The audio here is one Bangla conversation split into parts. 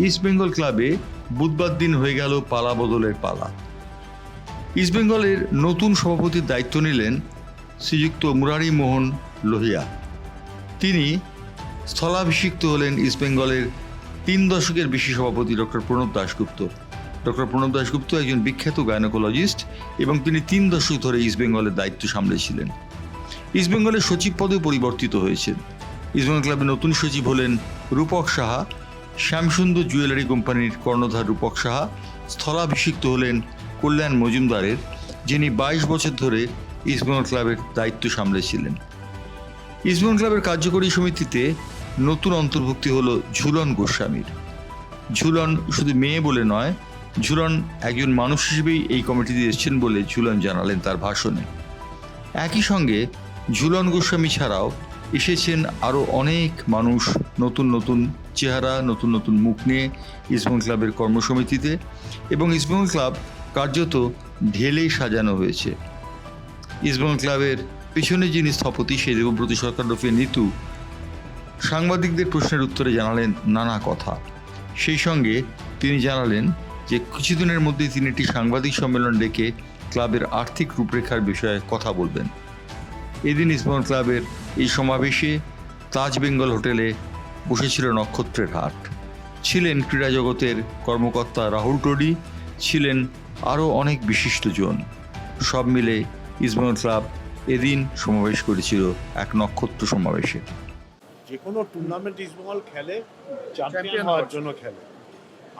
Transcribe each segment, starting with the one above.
ইস্টবেঙ্গল ক্লাবে বুধবার দিন হয়ে গেল পালা বদলের পালা। ইস্টবেঙ্গলের নতুন সভাপতির দায়িত্ব নিলেন শ্রীযুক্ত মুরারি মোহন লোহিয়া। তিনি স্থলাভিষিক্ত হলেন ইস্টবেঙ্গলের 3 দশকের বেশি সভাপতি ডক্টর প্রণব দাশগুপ্ত। ডক্টর প্রণব দাশগুপ্ত একজন বিখ্যাত গাইনোকোলজিস্ট এবং তিনি 3 দশক ধরে ইস্টবেঙ্গলের দায়িত্ব সামলেছিলেন। ইস্টবেঙ্গলের সচিব পদে পরিবর্তিত হয়েছেন। ইস্টবেঙ্গল ক্লাবের নতুন সচিব হলেন রূপক সাহা। শ্যামসুন্দর জুয়েলারি কোম্পানির কর্ণধার রূপক সাহা স্থলাভিষিক্ত হলেন কল্যাণ মজুমদারের, যিনি 22 বছর ধরে ইস্টবেঙ্গল ক্লাবের দায়িত্ব সামলেছিলেন। ইস্টবেঙ্গল ক্লাবের কার্যকরী সমিতিতে নতুন অন্তর্ভুক্তি হলো ঝুলন গোস্বামীর। ঝুলন শুধু মেয়ে বলে নয়, ঝুলন একজন মানুষ হিসেবেই এই কমিটিতে এসেছেন বলে ঝুলন জানালেন তার ভাষণে। একই সঙ্গে ঝুলন গোস্বামী ছাড়াও এসেছেন আরও অনেক মানুষ, নতুন নতুন চেহারা, নতুন নতুন মুখ নিয়ে ইস্টবেঙ্গল ক্লাবের কর্মসমিতিতে, এবং ইস্টবেঙ্গল ক্লাব কার্যত ঢেলে সাজানো হয়েছে। ইস্টবেঙ্গল ক্লাবের পেছনে যিনি স্থপতি, সেই দেবব্রত সরকার রফিক নিতু সাংবাদিকদের প্রশ্নের উত্তরে জানালেন নানা কথা। সেই সঙ্গে তিনি জানালেন যে কিছুদিনের মধ্যেই তিনি একটি সাংবাদিক সম্মেলন ডেকে ক্লাবের আর্থিক রূপরেখার বিষয়ে কথা বলবেন। এদিন ইস্টবেঙ্গল ক্লাবের এই সমাবেশে তাজ বেঙ্গল হোটেলে বসেছিল নক্ষত্রের হাট। ছিলেন ক্রীড়া জগতের কর্মকর্তা রাহুল টোডি, ছিলেন আরও অনেক বিশিষ্টজন। সব মিলে ইস্টবেঙ্গল ক্লাব এদিন সমাবেশ করেছিল এক নক্ষত্র সমাবেশে। যে কোনো টুর্নামেন্ট ইস্টবেঙ্গল খেলে চ্যাম্পিয়ন হওয়ার জন্য খেলে।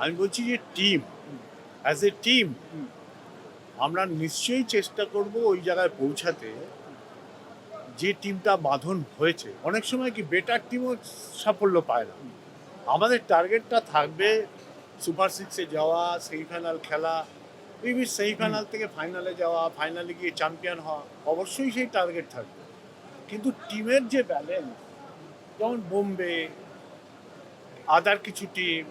আমি বলছি যে টিম, অ্যাজ এ টিম আমরা নিশ্চয়ই চেষ্টা করব ওই জায়গায় পৌঁছাতে যে টিমটা বাঁধন হয়েছে। অনেক সময় কি বেটার টিমও সাফল্য পায় না। আমাদের টার্গেটটা থাকবে সুপার 6-এ যাওয়া, সেমিফাইনাল খেলা, মেবি সেমিফাইনাল থেকে ফাইনালে যাওয়া, ফাইনালে গিয়ে চ্যাম্পিয়ন হওয়া, অবশ্যই সেই টার্গেট থাকবে। কিন্তু টিমের যে ব্যালেন্স, যেমন বোম্বে, আদার কিছু টিম,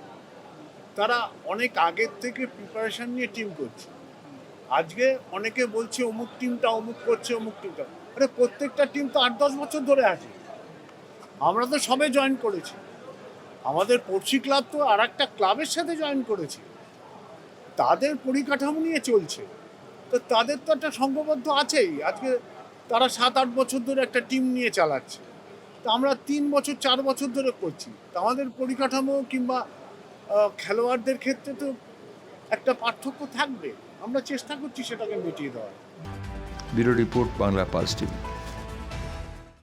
তারা অনেক আগের থেকে প্রিপারেশন নিয়ে টিম করছে। আজকে অনেকে বলছে অমুক টিমটা অমুক করছে, অমুক টিমটা, আরে প্রত্যেকটা টিম তো 8-10 বছর ধরে আছে। আমরা তো সবে জয়েন করেছি। আমাদের পড়শি ক্লাব তো আর একটা ক্লাবের সাথে জয়েন করেছে, তাদের পরিকাঠামো নিয়ে চলছে। তো তাদের তো একটা সংঘবদ্ধ আছেই। আজকে তারা 7-8 বছর ধরে একটা টিম নিয়ে চালাচ্ছে, তো আমরা 3 বছর 4 বছর ধরে করছি। তো আমাদের পরিকাঠামো কিংবা খেলোয়াড়দের ক্ষেত্রে তো একটা পার্থক্য থাকবে। আমরা চেষ্টা করছি সেটাকে মিটিয়ে দেওয়ার। Bureau report, Bangla pulse TV.